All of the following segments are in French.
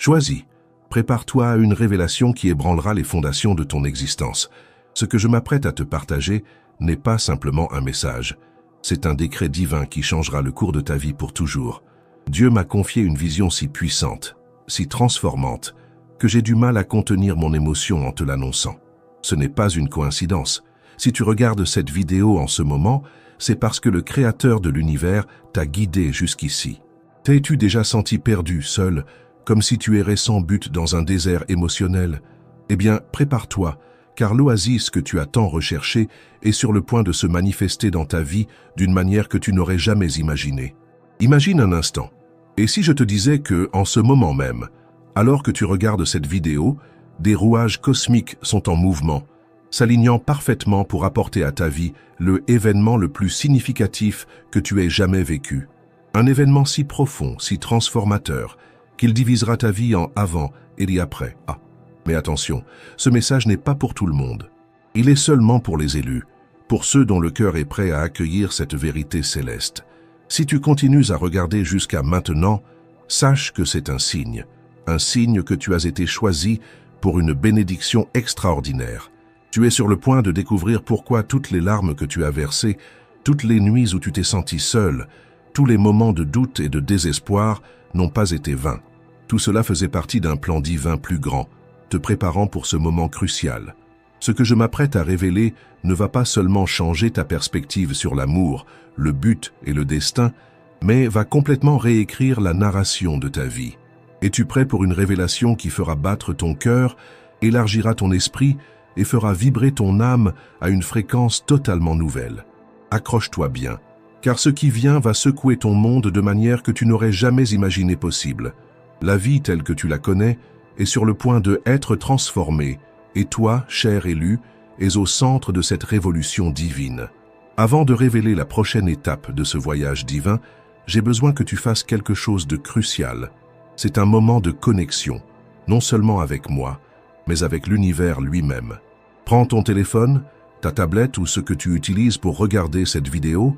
Choisis. Prépare-toi à une révélation qui ébranlera les fondations de ton existence. Ce que je m'apprête à te partager n'est pas simplement un message. C'est un décret divin qui changera le cours de ta vie pour toujours. Dieu m'a confié une vision si puissante, si transformante, que j'ai du mal à contenir mon émotion en te l'annonçant. Ce n'est pas une coïncidence. Si tu regardes cette vidéo en ce moment, c'est parce que le Créateur de l'univers t'a guidé jusqu'ici. T'es-tu déjà senti perdu, seul, comme si tu errais sans but dans un désert émotionnel? Eh bien, prépare-toi, car l'oasis que tu as tant recherché est sur le point de se manifester dans ta vie d'une manière que tu n'aurais jamais imaginée. Imagine un instant. Et si je te disais que, en ce moment même, alors que tu regardes cette vidéo, des rouages cosmiques sont en mouvement, s'alignant parfaitement pour apporter à ta vie le événement le plus significatif que tu aies jamais vécu. Un événement si profond, si transformateur, qu'il divisera ta vie en avant et après. Ah, mais attention, ce message n'est pas pour tout le monde. Il est seulement pour les élus, pour ceux dont le cœur est prêt à accueillir cette vérité céleste. Si tu continues à regarder jusqu'à maintenant, sache que c'est un signe que tu as été choisi pour une bénédiction extraordinaire. Tu es sur le point de découvrir pourquoi toutes les larmes que tu as versées, toutes les nuits où tu t'es senti seul, tous les moments de doute et de désespoir n'ont pas été vains. Tout cela faisait partie d'un plan divin plus grand, te préparant pour ce moment crucial. Ce que je m'apprête à révéler ne va pas seulement changer ta perspective sur l'amour, le but et le destin, mais va complètement réécrire la narration de ta vie. Es-tu prêt pour une révélation qui fera battre ton cœur, élargira ton esprit et fera vibrer ton âme à une fréquence totalement nouvelle? Accroche-toi bien, car ce qui vient va secouer ton monde de manière que tu n'aurais jamais imaginé possible. La vie telle que tu la connais est sur le point de être transformée, et toi, cher élu, es au centre de cette révolution divine. Avant de révéler la prochaine étape de ce voyage divin, j'ai besoin que tu fasses quelque chose de crucial. C'est un moment de connexion, non seulement avec moi, mais avec l'univers lui-même. Prends ton téléphone, ta tablette ou ce que tu utilises pour regarder cette vidéo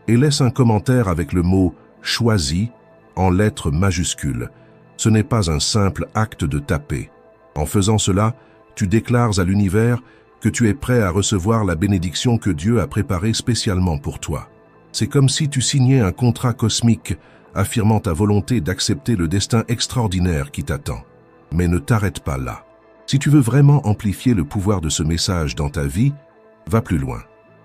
et laisse un commentaire avec le mot « choisi » en lettres majuscules. Ce n'est pas un simple acte de taper. En faisant cela, tu déclares à l'univers que tu es prêt à recevoir la bénédiction que Dieu a préparée spécialement pour toi. C'est comme si tu signais un contrat cosmique affirmant ta volonté d'accepter le destin extraordinaire qui t'attend. Mais ne t'arrête pas là. Si tu veux vraiment amplifier le pouvoir de ce message dans ta vie, va plus loin.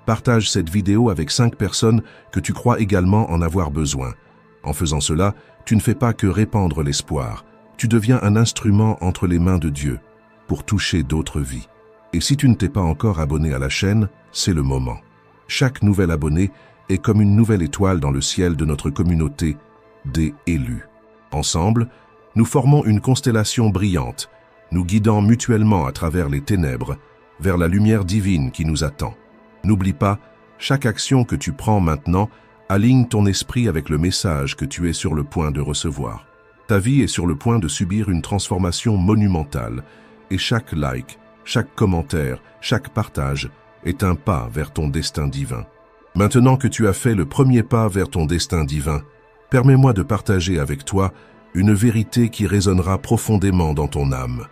Partage cette vidéo avec 5 personnes que tu crois également en avoir besoin. En faisant cela, tu ne fais pas que répandre l'espoir. Tu deviens un instrument entre les mains de Dieu pour toucher d'autres vies. Et si tu ne t'es pas encore abonné à la chaîne, c'est le moment. Chaque nouvel abonné est comme une nouvelle étoile dans le ciel de notre communauté des élus. Ensemble, nous formons une constellation brillante, nous guidant mutuellement à travers les ténèbres vers la lumière divine qui nous attend. N'oublie pas, chaque action que tu prends maintenant aligne ton esprit avec le message que tu es sur le point de recevoir. Ta vie est sur le point de subir une transformation monumentale et chaque like, chaque commentaire, chaque partage est un pas vers ton destin divin. Maintenant que tu as fait le premier pas vers ton destin divin, permets-moi de partager avec toi une vérité qui résonnera profondément dans ton âme.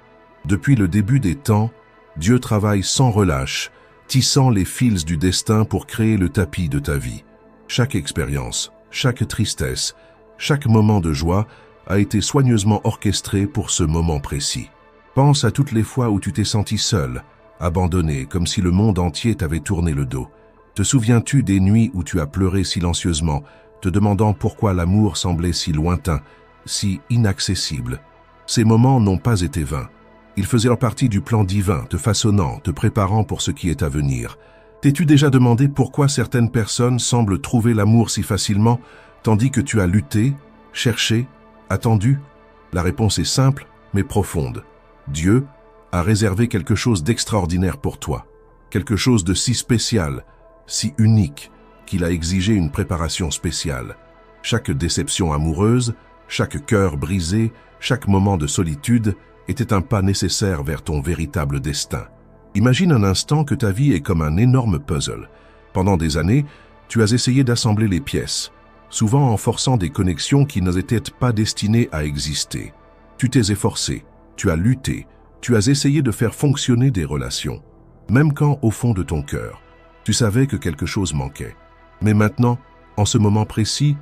Depuis le début des temps, Dieu travaille sans relâche, tissant les fils du destin pour créer le tapis de ta vie. Chaque expérience, chaque tristesse, chaque moment de joie a été soigneusement orchestré pour ce moment précis. Pense à toutes les fois où tu t'es senti seul, abandonné, comme si le monde entier t'avait tourné le dos. Te souviens-tu des nuits où tu as pleuré silencieusement, te demandant pourquoi l'amour semblait si lointain, si inaccessible? Ces moments n'ont pas été vains. Ils faisaient partie du plan divin, te façonnant, te préparant pour ce qui est à venir. T'es-tu déjà demandé pourquoi certaines personnes semblent trouver l'amour si facilement, tandis que tu as lutté, cherché, attendu? La réponse est simple, mais profonde. Dieu a réservé quelque chose d'extraordinaire pour toi, quelque chose de si spécial, si unique, qu'il a exigé une préparation spéciale. Chaque déception amoureuse, chaque cœur brisé, chaque moment de solitude était un pas nécessaire vers ton véritable destin. Imagine un instant que ta vie est comme un énorme puzzle. Pendant des années, tu as essayé d'assembler les pièces, souvent en forçant des connexions qui n'étaient pas destinées à exister. Tu t'es efforcé, tu as lutté, tu as essayé de faire fonctionner des relations, même quand, au fond de ton cœur, tu savais que quelque chose manquait. Mais maintenant, en ce moment précis,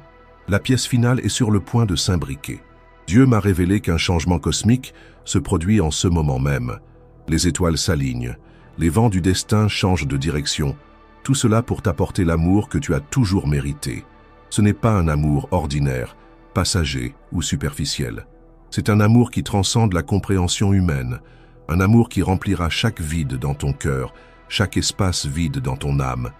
la pièce finale est sur le point de s'imbriquer. Dieu m'a révélé qu'un changement cosmique se produit en ce moment même. Les étoiles s'alignent, les vents du destin changent de direction, tout cela pour t'apporter l'amour que tu as toujours mérité. Ce n'est pas un amour ordinaire, passager ou superficiel. C'est un amour qui transcende la compréhension humaine, un amour qui remplira chaque vide dans ton cœur, chaque espace vide dans ton âme.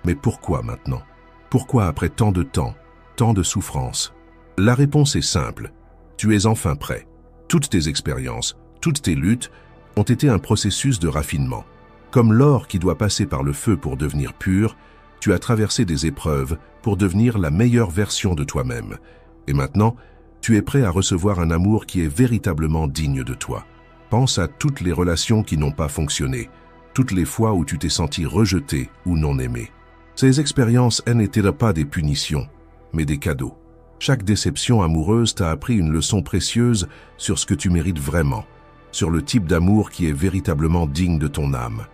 Mais pourquoi maintenant? Pourquoi après tant de temps, tant de souffrance? La réponse est simple. Tu es enfin prêt. Toutes tes expériences, toutes tes luttes ont été un processus de raffinement. Comme l'or qui doit passer par le feu pour devenir pur, tu as traversé des épreuves pour devenir la meilleure version de toi-même. Et maintenant, tu es prêt à recevoir un amour qui est véritablement digne de toi. Pense à toutes les relations qui n'ont pas fonctionné, toutes les fois où tu t'es senti rejeté ou non aimé. Ces expériences n'étaient pas des punitions, mais des cadeaux. Chaque déception amoureuse t'a appris une leçon précieuse sur ce que tu mérites vraiment, sur le type d'amour qui est véritablement digne de ton âme.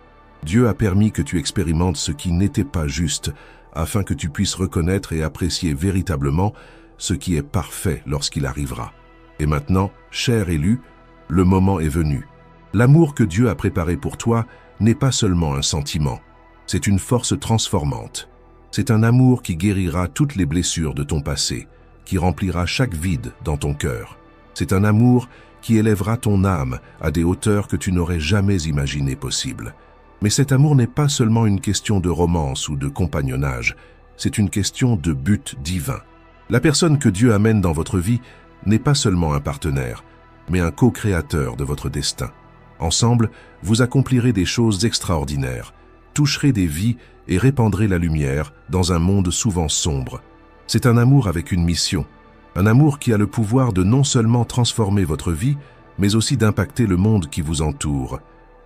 Dieu a permis que tu expérimentes ce qui n'était pas juste, afin que tu puisses reconnaître et apprécier véritablement ce qui est parfait lorsqu'il arrivera. Et maintenant, cher élu, le moment est venu. L'amour que Dieu a préparé pour toi n'est pas seulement un sentiment, c'est une force transformante. C'est un amour qui guérira toutes les blessures de ton passé, qui remplira chaque vide dans ton cœur. C'est un amour qui élèvera ton âme à des hauteurs que tu n'aurais jamais imaginées possibles. Mais cet amour n'est pas seulement une question de romance ou de compagnonnage, c'est une question de but divin. La personne que Dieu amène dans votre vie n'est pas seulement un partenaire, mais un co-créateur de votre destin. Ensemble, vous accomplirez des choses extraordinaires, toucherez des vies et répandrez la lumière dans un monde souvent sombre. C'est un amour avec une mission, un amour qui a le pouvoir de non seulement transformer votre vie, mais aussi d'impacter le monde qui vous entoure.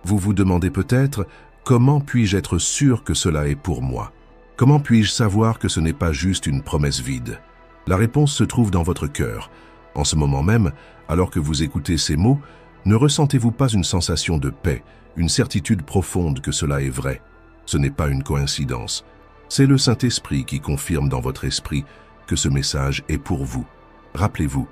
Vous vous demandez peut-être, comment puis-je être sûr que cela est pour moi? Comment puis-je savoir que ce n'est pas juste une promesse vide? La réponse se trouve dans votre cœur. En ce moment même, alors que vous écoutez ces mots, ne ressentez-vous pas une sensation de paix, une certitude profonde que cela est vrai? Ce n'est pas une coïncidence. C'est le Saint-Esprit qui confirme dans votre esprit que ce message est pour vous. Rappelez-vous,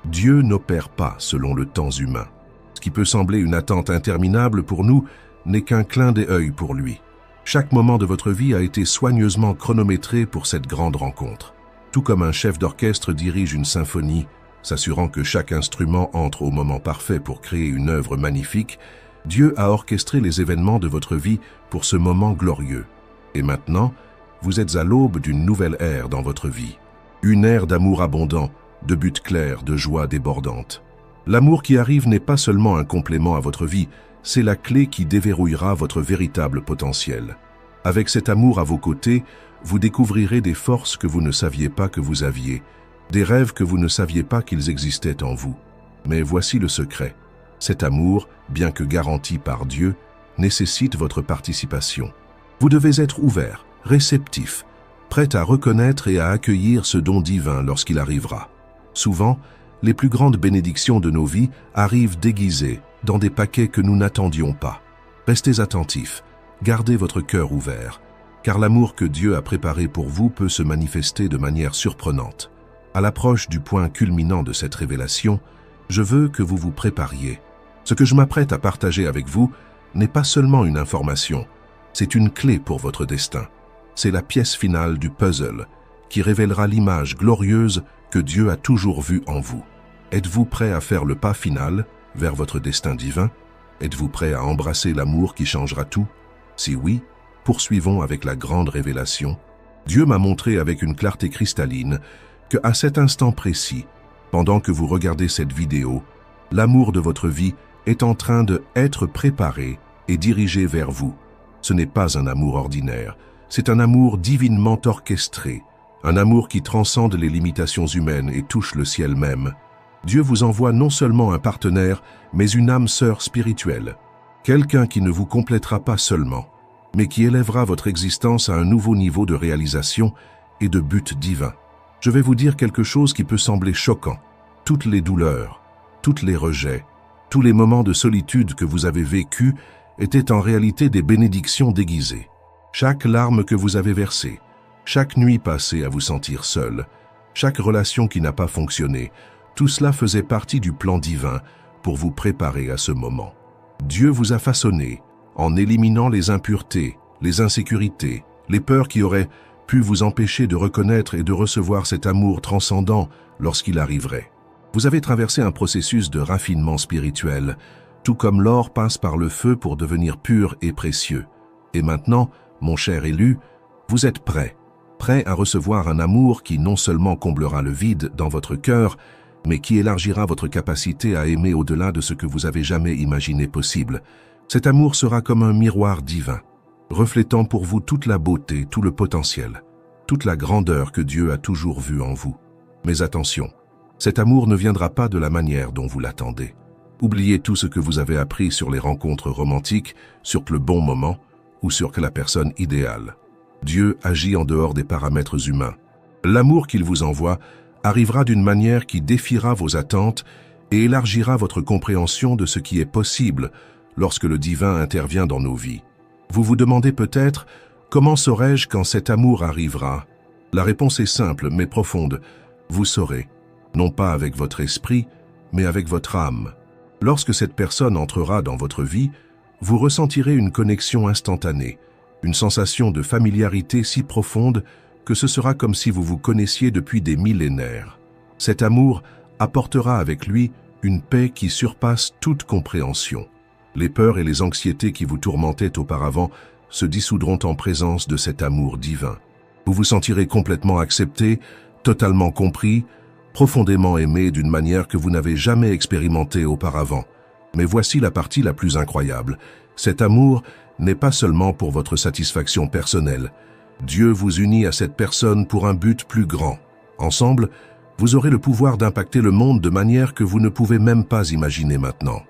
Dieu n'opère pas selon le temps humain. Ce qui peut sembler une attente interminable pour nous n'est qu'un clin d'œil pour lui. Chaque moment de votre vie a été soigneusement chronométré pour cette grande rencontre. Tout comme un chef d'orchestre dirige une symphonie, s'assurant que chaque instrument entre au moment parfait pour créer une œuvre magnifique, Dieu a orchestré les événements de votre vie pour ce moment glorieux. Et maintenant, vous êtes à l'aube d'une nouvelle ère dans votre vie. Une ère d'amour abondant, de buts clairs, de joie débordante. L'amour qui arrive n'est pas seulement un complément à votre vie, c'est la clé qui déverrouillera votre véritable potentiel. Avec cet amour à vos côtés, vous découvrirez des forces que vous ne saviez pas que vous aviez, des rêves que vous ne saviez pas qu'ils existaient en vous. Mais voici le secret. Cet amour, bien que garanti par Dieu, nécessite votre participation. Vous devez être ouvert, réceptif, prêt à reconnaître et à accueillir ce don divin lorsqu'il arrivera. Souvent, les plus grandes bénédictions de nos vies arrivent déguisées dans des paquets que nous n'attendions pas. Restez attentifs, gardez votre cœur ouvert, car l'amour que Dieu a préparé pour vous peut se manifester de manière surprenante. À l'approche du point culminant de cette révélation, je veux que vous vous prépariez. Ce que je m'apprête à partager avec vous n'est pas seulement une information, c'est une clé pour votre destin. C'est la pièce finale du puzzle qui révélera l'image glorieuse que Dieu a toujours vue en vous. Êtes-vous prêt à faire le pas final vers votre destin divin? Êtes-vous prêt à embrasser l'amour qui changera tout? Si oui, poursuivons avec la grande révélation. Dieu m'a montré avec une clarté cristalline que à cet instant précis, pendant que vous regardez cette vidéo, l'amour de votre vie est en train d'être préparé et dirigé vers vous. Ce n'est pas un amour ordinaire, c'est un amour divinement orchestré, un amour qui transcende les limitations humaines et touche le ciel même. Dieu vous envoie non seulement un partenaire, mais une âme sœur spirituelle, quelqu'un qui ne vous complétera pas seulement, mais qui élèvera votre existence à un nouveau niveau de réalisation et de but divin. Je vais vous dire quelque chose qui peut sembler choquant. Toutes les douleurs, tous les rejets, tous les moments de solitude que vous avez vécus étaient en réalité des bénédictions déguisées. Chaque larme que vous avez versée, chaque nuit passée à vous sentir seul, chaque relation qui n'a pas fonctionné, tout cela faisait partie du plan divin pour vous préparer à ce moment. Dieu vous a façonné en éliminant les impuretés, les insécurités, les peurs qui auraient pu vous empêcher de reconnaître et de recevoir cet amour transcendant lorsqu'il arriverait. Vous avez traversé un processus de raffinement spirituel, tout comme l'or passe par le feu pour devenir pur et précieux. Et maintenant, mon cher élu, vous êtes prêt à recevoir un amour qui non seulement comblera le vide dans votre cœur, mais qui élargira votre capacité à aimer au-delà de ce que vous avez jamais imaginé possible. Cet amour sera comme un miroir divin, reflétant pour vous toute la beauté, tout le potentiel, toute la grandeur que Dieu a toujours vue en vous. Mais attention, cet amour ne viendra pas de la manière dont vous l'attendez. Oubliez tout ce que vous avez appris sur les rencontres romantiques, sur le bon moment ou sur la personne idéale. Dieu agit en dehors des paramètres humains. L'amour qu'il vous envoie arrivera d'une manière qui défiera vos attentes et élargira votre compréhension de ce qui est possible lorsque le divin intervient dans nos vies. Vous vous demandez peut-être « Comment saurai-je quand cet amour arrivera ?» La réponse est simple mais profonde. Vous saurez, non pas avec votre esprit, mais avec votre âme. Lorsque cette personne entrera dans votre vie, vous ressentirez une connexion instantanée, une sensation de familiarité si profonde que ce sera comme si vous vous connaissiez depuis des millénaires. Cet amour apportera avec lui une paix qui surpasse toute compréhension. Les peurs et les anxiétés qui vous tourmentaient auparavant se dissoudront en présence de cet amour divin. Vous vous sentirez complètement accepté, totalement compris, profondément aimé d'une manière que vous n'avez jamais expérimentée auparavant. Mais voici la partie la plus incroyable. Cet amour n'est pas seulement pour votre satisfaction personnelle. Dieu vous unit à cette personne pour un but plus grand. Ensemble, vous aurez le pouvoir d'impacter le monde de manière que vous ne pouvez même pas imaginer maintenant.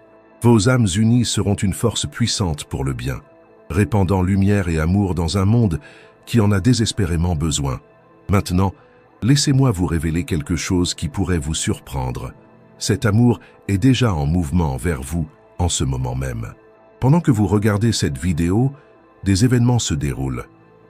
Vos âmes unies seront une force puissante pour le bien, répandant lumière et amour dans un monde qui en a désespérément besoin. Maintenant, laissez-moi vous révéler quelque chose qui pourrait vous surprendre. Cet amour est déjà en mouvement vers vous en ce moment même. Pendant que vous regardez cette vidéo, des événements se déroulent.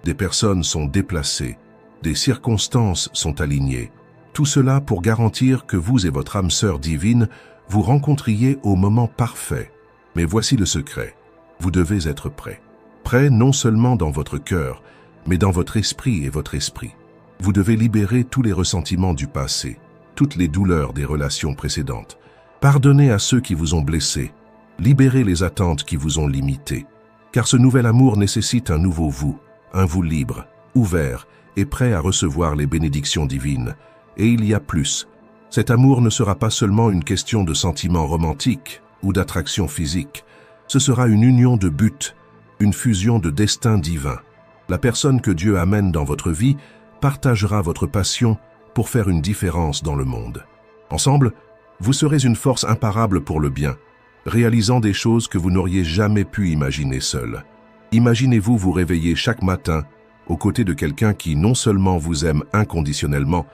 Des personnes sont déplacées, des circonstances sont alignées. Tout cela pour garantir que vous et votre âme sœur divine vous rencontriez au moment parfait. Mais voici le secret. Vous devez être prêt. Prêt non seulement dans votre cœur, mais dans votre esprit et votre esprit. Vous devez libérer tous les ressentiments du passé, toutes les douleurs des relations précédentes. Pardonnez à ceux qui vous ont blessé. Libérez les attentes qui vous ont limité. Car ce nouvel amour nécessite un nouveau vous, un vous libre, ouvert et prêt à recevoir les bénédictions divines. Et il y a plus. Cet amour ne sera pas seulement une question de sentiments romantiques ou d'attraction physique. Ce sera une union de buts, une fusion de destin divin. La personne que Dieu amène dans votre vie partagera votre passion pour faire une différence dans le monde. Ensemble, vous serez une force imparable pour le bien, réalisant des choses que vous n'auriez jamais pu imaginer seul. Imaginez-vous vous réveiller chaque matin aux côtés de quelqu'un qui non seulement vous aime inconditionnellement,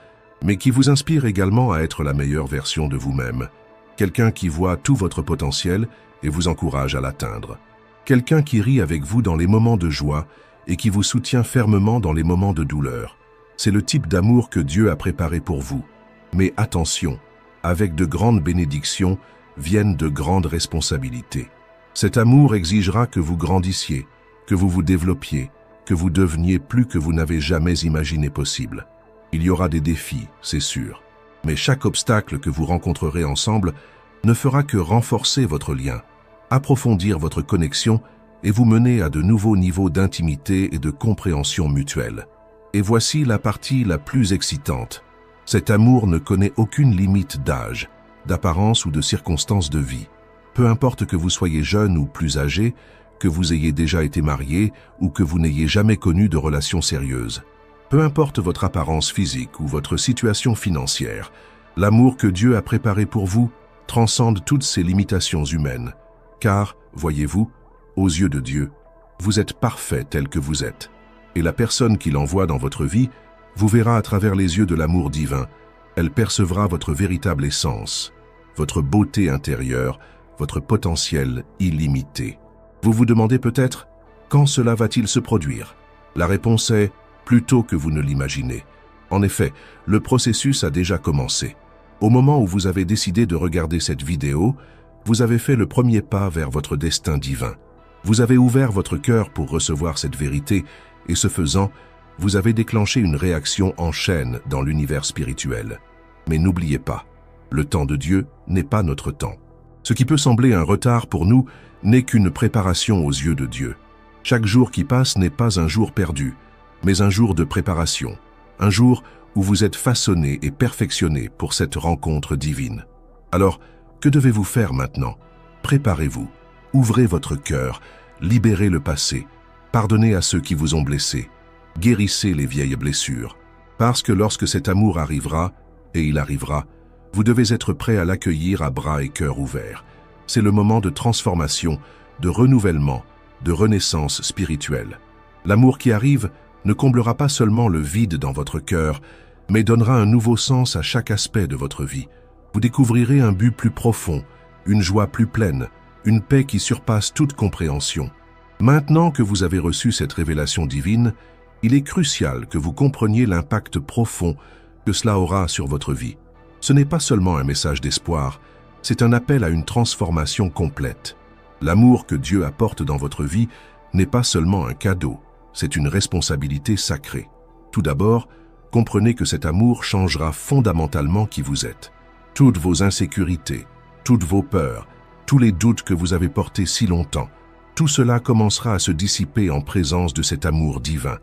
mais qui vous inspire également à être la meilleure version de vous-même. Quelqu'un qui voit tout votre potentiel et vous encourage à l'atteindre. Quelqu'un qui rit avec vous dans les moments de joie et qui vous soutient fermement dans les moments de douleur. C'est le type d'amour que Dieu a préparé pour vous. Mais attention, avec de grandes bénédictions viennent de grandes responsabilités. Cet amour exigera que vous grandissiez, que vous vous développiez, que vous deveniez plus que vous n'avez jamais imaginé possible. Il y aura des défis, c'est sûr, mais chaque obstacle que vous rencontrerez ensemble ne fera que renforcer votre lien, approfondir votre connexion et vous mener à de nouveaux niveaux d'intimité et de compréhension mutuelle. Et voici la partie la plus excitante. Cet amour ne connaît aucune limite d'âge, d'apparence ou de circonstances de vie. Peu importe que vous soyez jeune ou plus âgé, que vous ayez déjà été marié ou que vous n'ayez jamais connu de relation sérieuse. Peu importe votre apparence physique ou votre situation financière, l'amour que Dieu a préparé pour vous transcende toutes ces limitations humaines. Car, voyez-vous, aux yeux de Dieu, vous êtes parfait tel que vous êtes. Et la personne qu'il envoie dans votre vie vous verra à travers les yeux de l'amour divin. Elle percevra votre véritable essence. votre beauté intérieure, votre potentiel illimité. Vous vous demandez peut-être, quand cela va-t-il se produire? La réponse est, plus tôt que vous ne l'imaginez. En effet, le processus a déjà commencé. Au moment où vous avez décidé de regarder cette vidéo, vous avez fait le premier pas vers votre destin divin. Vous avez ouvert votre cœur pour recevoir cette vérité et ce faisant, vous avez déclenché une réaction en chaîne dans l'univers spirituel. Mais n'oubliez pas, le temps de Dieu n'est pas notre temps. Ce qui peut sembler un retard pour nous n'est qu'une préparation aux yeux de Dieu. Chaque jour qui passe n'est pas un jour perdu, mais un jour de préparation, un jour où vous êtes façonné et perfectionné pour cette rencontre divine. Alors, que devez-vous faire maintenant? Préparez-vous, ouvrez votre cœur, libérez le passé, pardonnez à ceux qui vous ont blessé, guérissez les vieilles blessures. Parce que lorsque cet amour arrivera, et il arrivera, vous devez être prêt à l'accueillir à bras et cœur ouverts. C'est le moment de transformation, de renouvellement, de renaissance spirituelle. L'amour qui arrive ne comblera pas seulement le vide dans votre cœur, mais donnera un nouveau sens à chaque aspect de votre vie. Vous découvrirez un but plus profond, une joie plus pleine, une paix qui surpasse toute compréhension. Maintenant que vous avez reçu cette révélation divine, il est crucial que vous compreniez l'impact profond que cela aura sur votre vie. Ce n'est pas seulement un message d'espoir, c'est un appel à une transformation complète. L'amour que Dieu apporte dans votre vie n'est pas seulement un cadeau, c'est une responsabilité sacrée. Tout d'abord, comprenez que cet amour changera fondamentalement qui vous êtes. Toutes vos insécurités, toutes vos peurs, tous les doutes que vous avez portés si longtemps, tout cela commencera à se dissiper en présence de cet amour divin.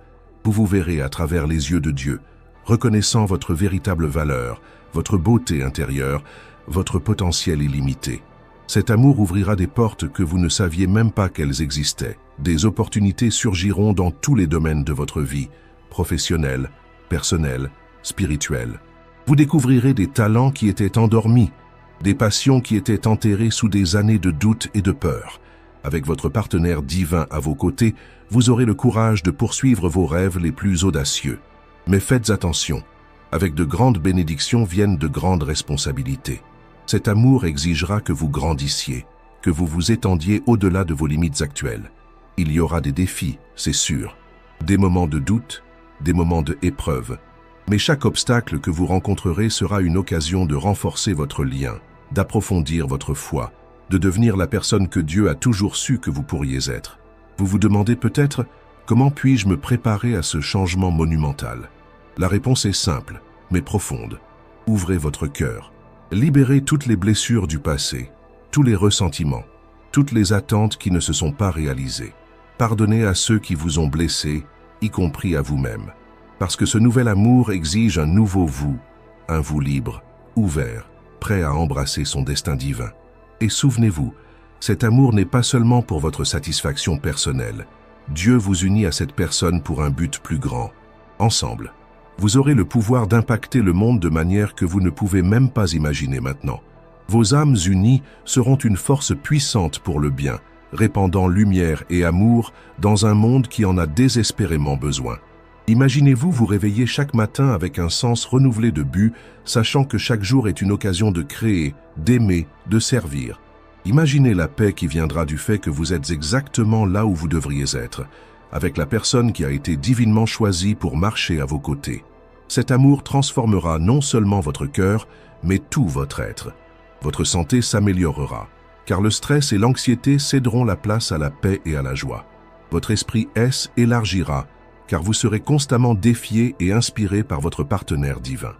Vous vous verrez à travers les yeux de Dieu, reconnaissant votre véritable valeur, votre beauté intérieure, votre potentiel illimité. Cet amour ouvrira des portes que vous ne saviez même pas qu'elles existaient. Des opportunités surgiront dans tous les domaines de votre vie, professionnelle, personnelle, spirituelle. Vous découvrirez des talents qui étaient endormis, des passions qui étaient enterrées sous des années de doute et de peur. Avec votre partenaire divin à vos côtés, vous aurez le courage de poursuivre vos rêves les plus audacieux. Mais faites attention, avec de grandes bénédictions viennent de grandes responsabilités. Cet amour exigera que vous grandissiez, que vous vous étendiez au-delà de vos limites actuelles. Il y aura des défis, c'est sûr, des moments de doute, des moments de épreuve. Mais chaque obstacle que vous rencontrerez sera une occasion de renforcer votre lien, d'approfondir votre foi, de devenir la personne que Dieu a toujours su que vous pourriez être. Vous vous demandez peut-être, comment puis-je me préparer à ce changement monumental? La réponse est simple, mais profonde. Ouvrez votre cœur. Libérez toutes les blessures du passé, tous les ressentiments, toutes les attentes qui ne se sont pas réalisées. Pardonnez à ceux qui vous ont blessé, y compris à vous-même. Parce que ce nouvel amour exige un nouveau vous, un vous libre, ouvert, prêt à embrasser son destin divin. Et souvenez-vous, cet amour n'est pas seulement pour votre satisfaction personnelle. Dieu vous unit à cette personne pour un but plus grand. Ensemble, vous aurez le pouvoir d'impacter le monde de manière que vous ne pouvez même pas imaginer maintenant. Vos âmes unies seront une force puissante pour le bien, répandant lumière et amour dans un monde qui en a désespérément besoin. Imaginez-vous vous réveiller chaque matin avec un sens renouvelé de but, sachant que chaque jour est une occasion de créer, d'aimer, de servir. Imaginez la paix qui viendra du fait que vous êtes exactement là où vous devriez être, avec la personne qui a été divinement choisie pour marcher à vos côtés. Cet amour transformera non seulement votre cœur, mais tout votre être. Votre santé s'améliorera, car le stress et l'anxiété céderont la place à la paix et à la joie. Votre esprit élargira, car vous serez constamment défié et inspiré par votre partenaire divin.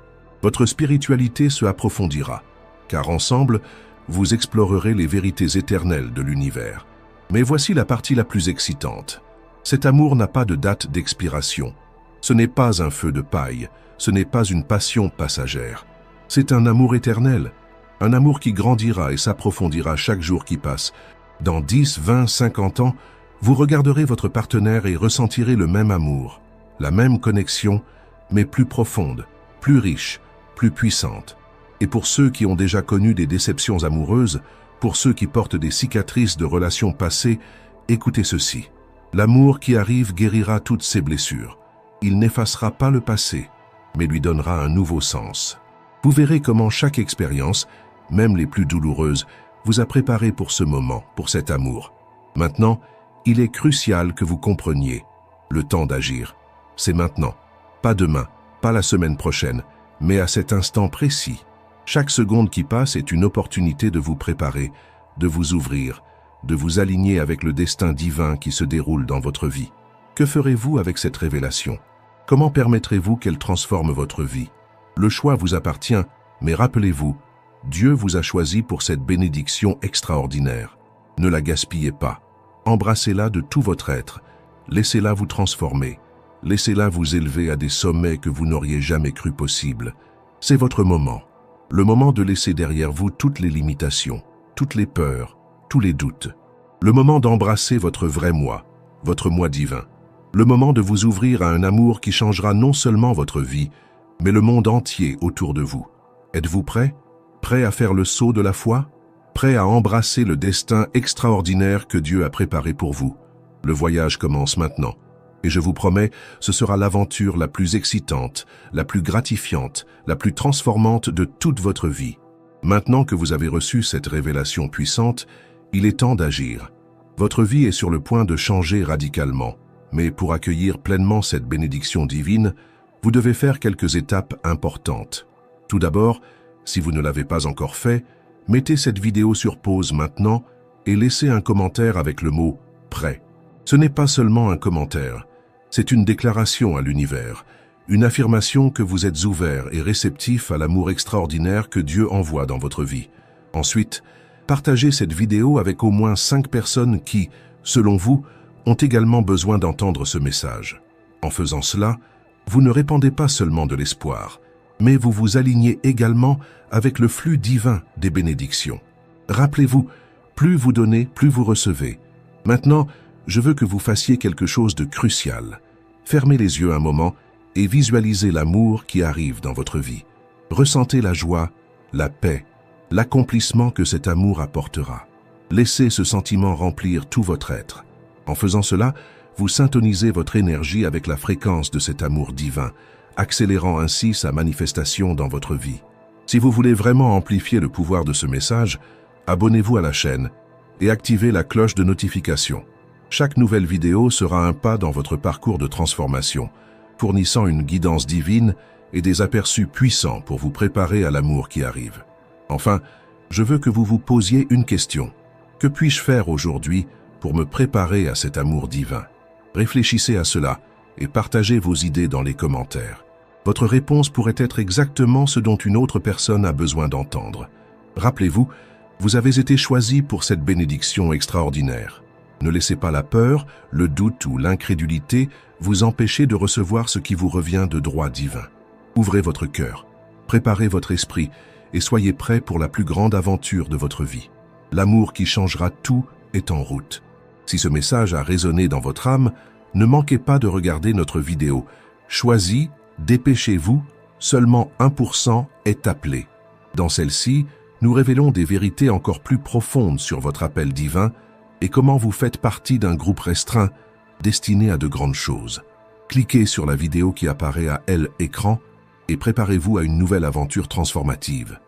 Votre spiritualité se approfondira, car ensemble, vous explorerez les vérités éternelles de l'univers. Mais voici la partie la plus excitante. Cet amour n'a pas de date d'expiration. Ce n'est pas un feu de paille, ce n'est pas une passion passagère. C'est un amour éternel, un amour qui grandira et s'approfondira chaque jour qui passe. Dans 10, 20, 50 ans, vous regarderez votre partenaire et ressentirez le même amour, la même connexion, mais plus profonde, plus riche, plus puissante. Et pour ceux qui ont déjà connu des déceptions amoureuses, pour ceux qui portent des cicatrices de relations passées, écoutez ceci. L'amour qui arrive guérira toutes ces blessures. Il n'effacera pas le passé, mais lui donnera un nouveau sens. Vous verrez comment chaque expérience, même les plus douloureuses, vous a préparé pour ce moment, pour cet amour. Maintenant, il est crucial que vous compreniez le temps d'agir. C'est maintenant, pas demain, pas la semaine prochaine, mais à cet instant précis. Chaque seconde qui passe est une opportunité de vous préparer, de vous ouvrir, de vous aligner avec le destin divin qui se déroule dans votre vie. Que ferez-vous avec cette révélation? Comment permettrez-vous qu'elle transforme votre vie? Le choix vous appartient, mais rappelez-vous, Dieu vous a choisi pour cette bénédiction extraordinaire. Ne la gaspillez pas. Embrassez-la de tout votre être. Laissez-la vous transformer. Laissez-la vous élever à des sommets que vous n'auriez jamais cru possibles. C'est votre moment. Le moment de laisser derrière vous toutes les limitations, toutes les peurs, tous les doutes. Le moment d'embrasser votre vrai moi, votre moi divin. Le moment de vous ouvrir à un amour qui changera non seulement votre vie, mais le monde entier autour de vous. Êtes-vous prêt? Prêt à faire le saut de la foi? Prêt à embrasser le destin extraordinaire que Dieu a préparé pour vous? Le voyage commence maintenant. Et je vous promets, ce sera l'aventure la plus excitante, la plus gratifiante, la plus transformante de toute votre vie. Maintenant que vous avez reçu cette révélation puissante, il est temps d'agir. Votre vie est sur le point de changer radicalement. Mais pour accueillir pleinement cette bénédiction divine, vous devez faire quelques étapes importantes. Tout d'abord, si vous ne l'avez pas encore fait, mettez cette vidéo sur pause maintenant et laissez un commentaire avec le mot « Prêt ». Ce n'est pas seulement un commentaire, c'est une déclaration à l'univers, une affirmation que vous êtes ouvert et réceptif à l'amour extraordinaire que Dieu envoie dans votre vie. Ensuite, partagez cette vidéo avec au moins 5 personnes qui, selon vous, ont également besoin d'entendre ce message. En faisant cela, vous ne répandez pas seulement de l'espoir, mais vous vous alignez également avec le flux divin des bénédictions. Rappelez-vous, plus vous donnez, plus vous recevez. Maintenant, je veux que vous fassiez quelque chose de crucial. Fermez les yeux un moment et visualisez l'amour qui arrive dans votre vie. Ressentez la joie, la paix, l'accomplissement que cet amour apportera. Laissez ce sentiment remplir tout votre être. En faisant cela, vous syntonisez votre énergie avec la fréquence de cet amour divin, accélérant ainsi sa manifestation dans votre vie. Si vous voulez vraiment amplifier le pouvoir de ce message, abonnez-vous à la chaîne et activez la cloche de notification. Chaque nouvelle vidéo sera un pas dans votre parcours de transformation, fournissant une guidance divine et des aperçus puissants pour vous préparer à l'amour qui arrive. Enfin, je veux que vous vous posiez une question. Que puis-je faire aujourd'hui pour me préparer à cet amour divin? Réfléchissez à cela et partagez vos idées dans les commentaires. Votre réponse pourrait être exactement ce dont une autre personne a besoin d'entendre. Rappelez-vous, vous avez été choisi pour cette bénédiction extraordinaire. Ne laissez pas la peur, le doute ou l'incrédulité vous empêcher de recevoir ce qui vous revient de droit divin. Ouvrez votre cœur, préparez votre esprit et soyez prêts pour la plus grande aventure de votre vie. L'amour qui changera tout est en route. Si ce message a résonné dans votre âme, ne manquez pas de regarder notre vidéo. Choisis, dépêchez-vous, seulement 1% est appelé. Dans celle-ci, nous révélons des vérités encore plus profondes sur votre appel divin et comment vous faites partie d'un groupe restreint destiné à de grandes choses. Cliquez sur la vidéo qui apparaît à l'écran et préparez-vous à une nouvelle aventure transformative.